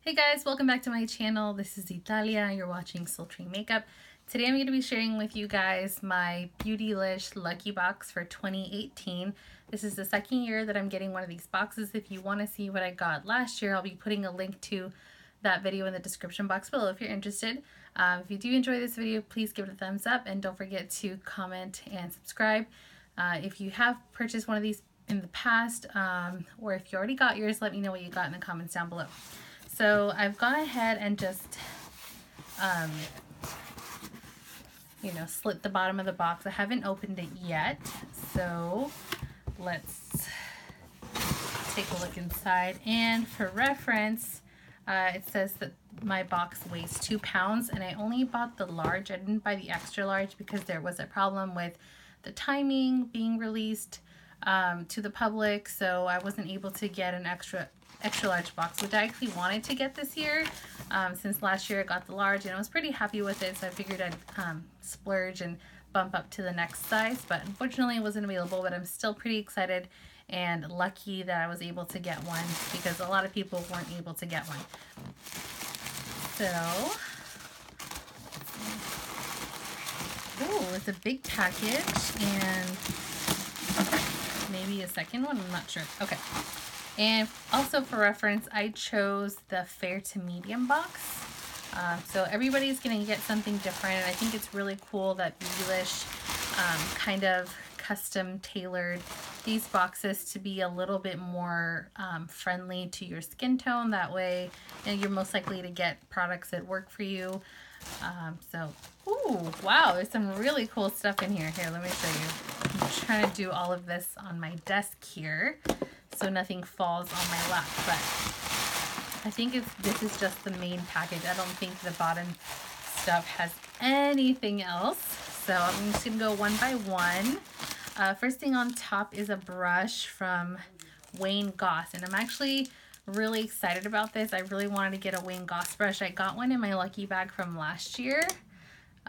Hey guys, welcome back to my channel. This is Italia. You're watching Sultry Makeup. Today I'm going to be sharing with you guys my Beautylish Lucky Box for 2018. This is the second year that I'm getting one of these boxes. If you want to see what I got last year, I'll be putting a link to that video in the description box below if you're interested. If you do enjoy this video, please give it a thumbs up and don't forget to comment and subscribe. If you have purchased one of these in the past, or if you already got yours, let me know what you got in the comments down below. So I've gone ahead and just, slit the bottom of the box. I haven't opened it yet, so let's take a look inside. And for reference, it says that my box weighs 2 pounds, and I only bought the large. I didn't buy the extra large because there was a problem with the timing being released to the public, so I wasn't able to get an extra large box, which I actually wanted to get this year. Since last year I got the large and I was pretty happy with it, so I figured I'd splurge and bump up to the next size, but unfortunately it wasn't available. But I'm still pretty excited and lucky that I was able to get one because a lot of people weren't able to get one. So, oh, it's a big package and maybe a second one, I'm not sure. Okay. And also for reference, I chose the fair to medium box. So everybody's going to get something different. And I think it's really cool that Beautylish kind of custom tailored these boxes to be a little bit more friendly to your skin tone. That way, you're most likely to get products that work for you. Ooh, wow, there's some really cool stuff in here. Here, let me show you. I'm trying to do all of this on my desk here, so nothing falls on my lap, but I think this is just the main package. I don't think the bottom stuff has anything else, so I'm just gonna go one by one. First thing on top is a brush from Wayne Goss, and I'm actually really excited about this. I really wanted to get a Wayne Goss brush. I got one in my lucky bag from last year.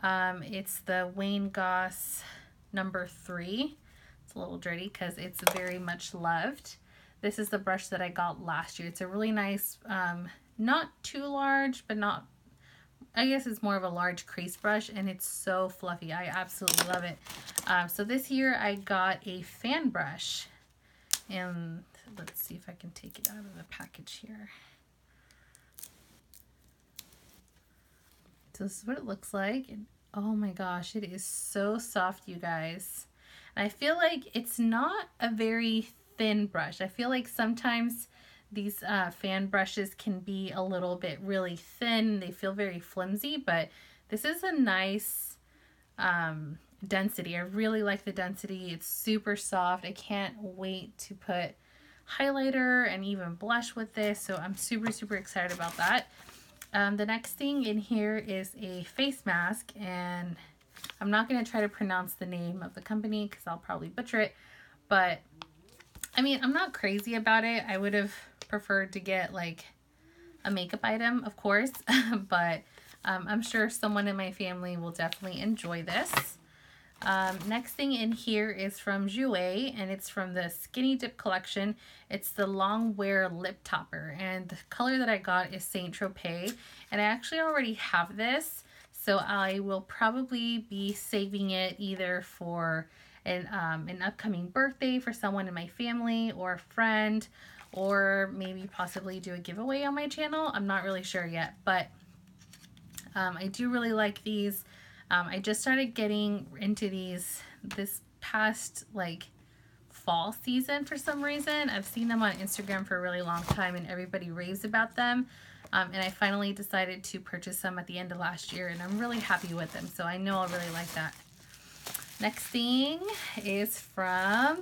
It's the Wayne Goss number 3. It's a little dirty because it's very much loved. This is the brush that I got last year. It's a really nice, not too large, but not, I guess it's more of a large crease brush, and it's so fluffy. I absolutely love it. So this year I got a fan brush, and let's see if I can take it out of the package here. So this is what it looks like, and oh my gosh, it is so soft, you guys. And I feel like it's not a very thin brush. I feel like sometimes these fan brushes can be a little bit really thin. They feel very flimsy, but this is a nice density. I really like the density. It's super soft. I can't wait to put highlighter and even blush with this, so I'm super excited about that. The next thing in here is a face mask, and I'm not going to try to pronounce the name of the company because I'll probably butcher it, but I mean, I'm not crazy about it. I would have preferred to get like a makeup item, of course, but I'm sure someone in my family will definitely enjoy this. Next thing in here is from Jouer, and it's from the Skinny Dip collection. It's the long wear lip topper, and the color that I got is Saint Tropez, and I actually already have this, so I will probably be saving it either for an upcoming birthday for someone in my family or a friend, or maybe possibly do a giveaway on my channel. I'm not really sure yet, but I do really like these. I just started getting into these this past like fall season for some reason. I've seen them on Instagram for a really long time and everybody raves about them. And I finally decided to purchase some at the end of last year, and I'm really happy with them. So I know I'll really like that. Next thing is from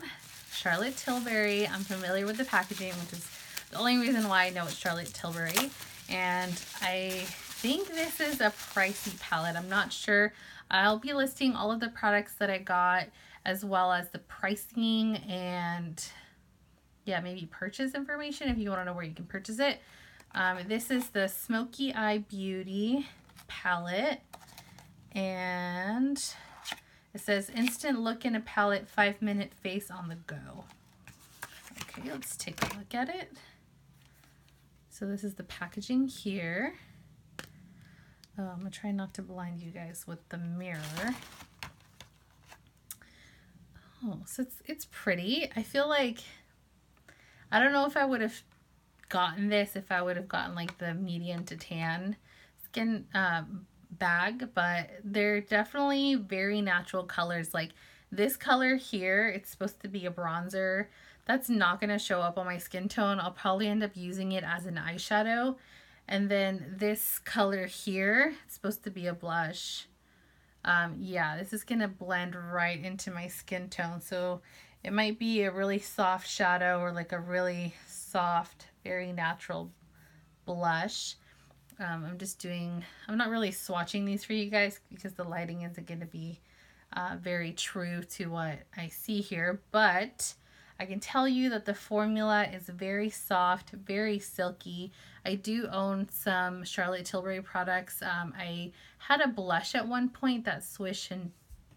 Charlotte Tilbury. I'm familiar with the packaging, which is the only reason why I know it's Charlotte Tilbury. And I think this is a pricey palette. I'm not sure. I'll be listing all of the products that I got, as well as the pricing and yeah, maybe purchase information if you want to know where you can purchase it. This is the Smokey Eye Beauty palette, and it says instant look in a palette, 5-minute face on the go. Okay, let's take a look at it. So this is the packaging here. I'm gonna try not to blind you guys with the mirror. Oh, so it's pretty. I feel like, I don't know if I would have gotten this if I would have gotten like the medium to tan skin bag, but they're definitely very natural colors. Like this color here, it's supposed to be a bronzer. That's not going to show up on my skin tone. I'll probably end up using it as an eyeshadow. And then this color here, it's supposed to be a blush. Yeah, this is going to blend right into my skin tone. So it might be a really soft shadow or like a really soft, very natural blush. I'm not really swatching these for you guys because the lighting isn't going to be very true to what I see here, but I can tell you that the formula is very soft, very silky. I do own some Charlotte Tilbury products. I had a blush at one point, that Swish and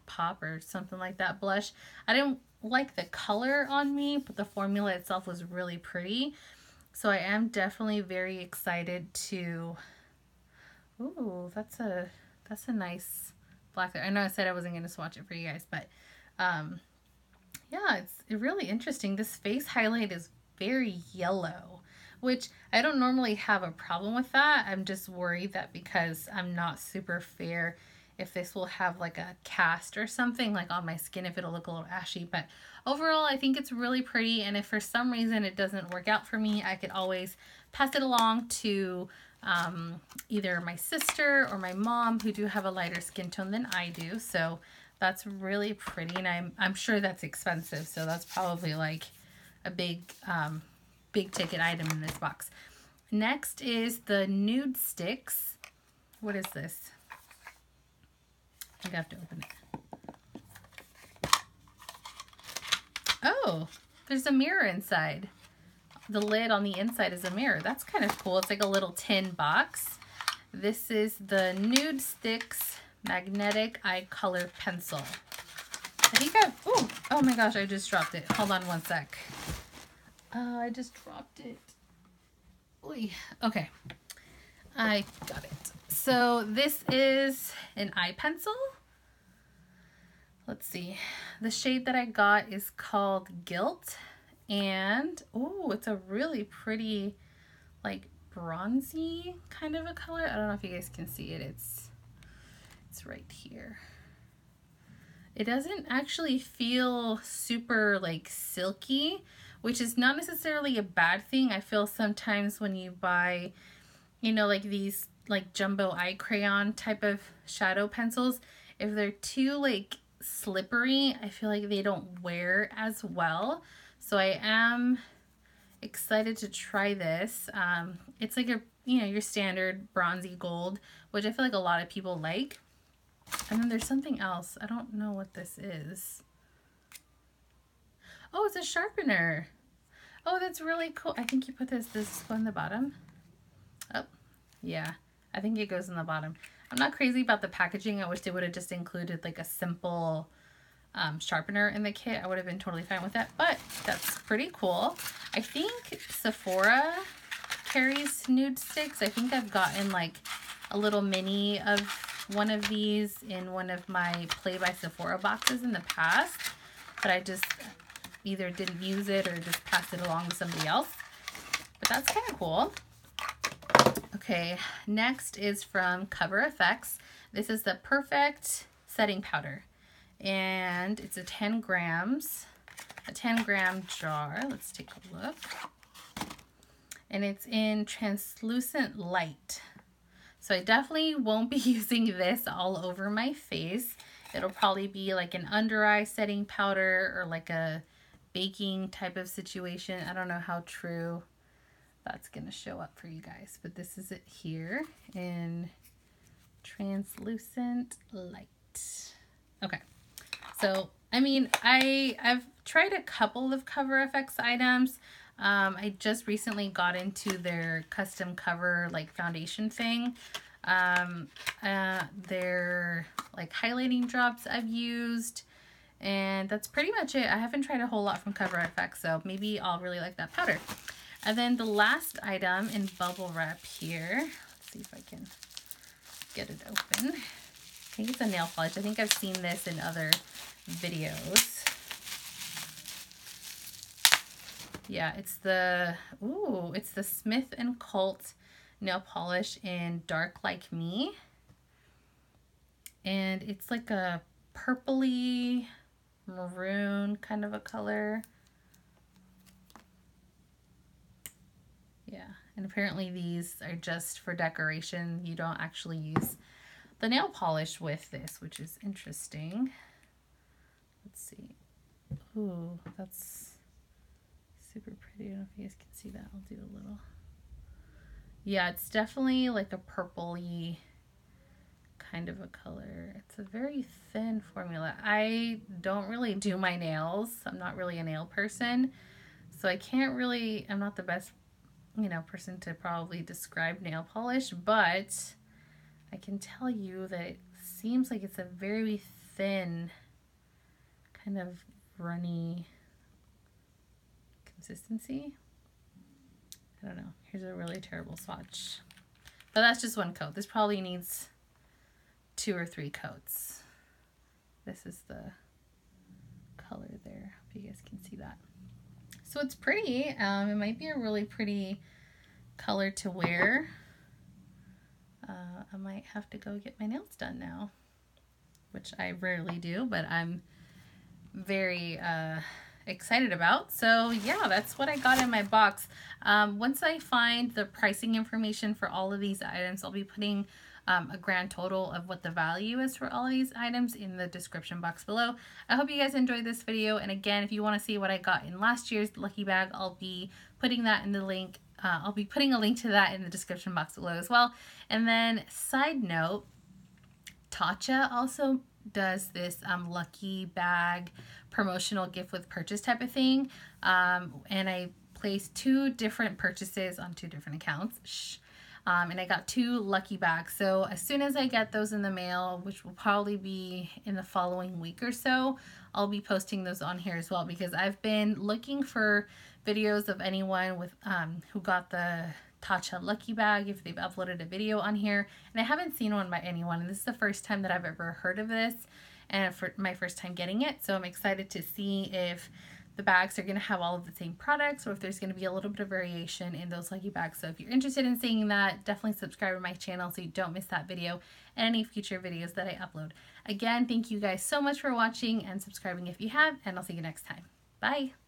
Pop or something like that blush. I didn't like the color on me, but the formula itself was really pretty. So I am definitely very excited to, ooh, that's a nice black. I know I said I wasn't going to swatch it for you guys, but yeah, it's really interesting. This face highlight is very yellow, which I don't normally have a problem with that. I'm just worried that because I'm not super fair, if this will have like a cast or something like on my skin, if it'll look a little ashy. But overall, I think it's really pretty. And if for some reason it doesn't work out for me, I could always pass it along to either my sister or my mom, who do have a lighter skin tone than I do. So that's really pretty, and I'm sure that's expensive. So that's probably like a big ticket item in this box. Next is the Nude Stix. What is this? I think I have to open it. Oh, there's a mirror inside. The lid on the inside is a mirror. That's kind of cool. It's like a little tin box. This is the Nude Stix Magnetic Eye Color Pencil. I think oh my gosh, I just dropped it. Hold on one sec. I just dropped it. Oy. Okay, I got it. So this is an eye pencil. Let's see. The shade that I got is called Guilt. And, oh, it's a really pretty, like, bronzy kind of a color. I don't know if you guys can see it. It's right here. It doesn't actually feel super, like, silky, which is not necessarily a bad thing. I feel sometimes when you buy, you know, like these, like, jumbo eye crayon type of shadow pencils, if they're too, like, slippery, I feel like they don't wear as well. So I am excited to try this. It's like your standard bronzy gold, which I feel like a lot of people like. And then there's something else. I don't know what this is. Oh, it's a sharpener. Oh, that's really cool. I think you put this go in the bottom. Oh, yeah. I think it goes in the bottom. I'm not crazy about the packaging. I wish they would have just included like a simple sharpener in the kit. I would have been totally fine with that, but that's pretty cool. I think Sephora carries Nude Stix. I think I've gotten like a little mini of one of these in one of my Play by Sephora boxes in the past, but I just either didn't use it or just passed it along to somebody else. But that's kind of cool. Okay, next is from Cover FX. This is the Perfect Setting Powder, and it's a 10 grams, a 10-gram jar. Let's take a look. And it's in translucent light. So I definitely won't be using this all over my face. It'll probably be like an under eye setting powder or like a baking type of situation. I don't know how true that's gonna show up for you guys, but this is it here in translucent light. Okay, so I mean, I've tried a couple of Cover FX items. I just recently got into their custom cover like foundation thing. Their like highlighting drops I've used, and that's pretty much it. I haven't tried a whole lot from Cover FX, so maybe I'll really like that powder. And then the last item in bubble wrap here, let's see if I can get it open. I think it's a nail polish. I think I've seen this in other videos. Yeah, it's the, ooh, it's the Smith & Colt nail polish in Dark Like Me. And it's like a purpley maroon kind of a color. Yeah, and apparently these are just for decoration. You don't actually use the nail polish with this, which is interesting. Let's see. Ooh, that's super pretty. I don't know if you guys can see that. I'll do a little. Yeah, it's definitely like a purpley kind of a color. It's a very thin formula. I don't really do my nails. I'm not really a nail person, so I can't really, I'm not the best, you know, person to probably describe nail polish, but I can tell you that it seems like it's a very thin, kind of runny consistency. I don't know. Here's a really terrible swatch. But that's just one coat. This probably needs 2 or 3 coats. This is the color there. Hope you guys can see that. So it's pretty. It might be a really pretty color to wear. I might have to go get my nails done now, which I rarely do, but I'm very excited about. So yeah, that's what I got in my box. Once I find the pricing information for all of these items, I'll be putting a grand total of what the value is for all of these items in the description box below. I hope you guys enjoyed this video, and again, if you want to see what I got in last year's lucky bag, I'll be putting that in the link. I'll be putting a link to that in the description box below as well. And then side note, Tatcha also does this lucky bag promotional gift with purchase type of thing, and I placed 2 different purchases on 2 different accounts. And I got 2 lucky bags. So as soon as I get those in the mail, which will probably be in the following week or so, I'll be posting those on here as well, because I've been looking for videos of anyone with who got the Tatcha lucky bag, if they've uploaded a video on here, and I haven't seen one by anyone, and this is the first time that I've ever heard of this, and for my first time getting it. So I'm excited to see if the bags are going to have all of the same products, or if there's going to be a little bit of variation in those lucky bags. So if you're interested in seeing that, definitely subscribe to my channel so you don't miss that video and any future videos that I upload. Again, thank you guys so much for watching and subscribing if you have, and I'll see you next time. Bye!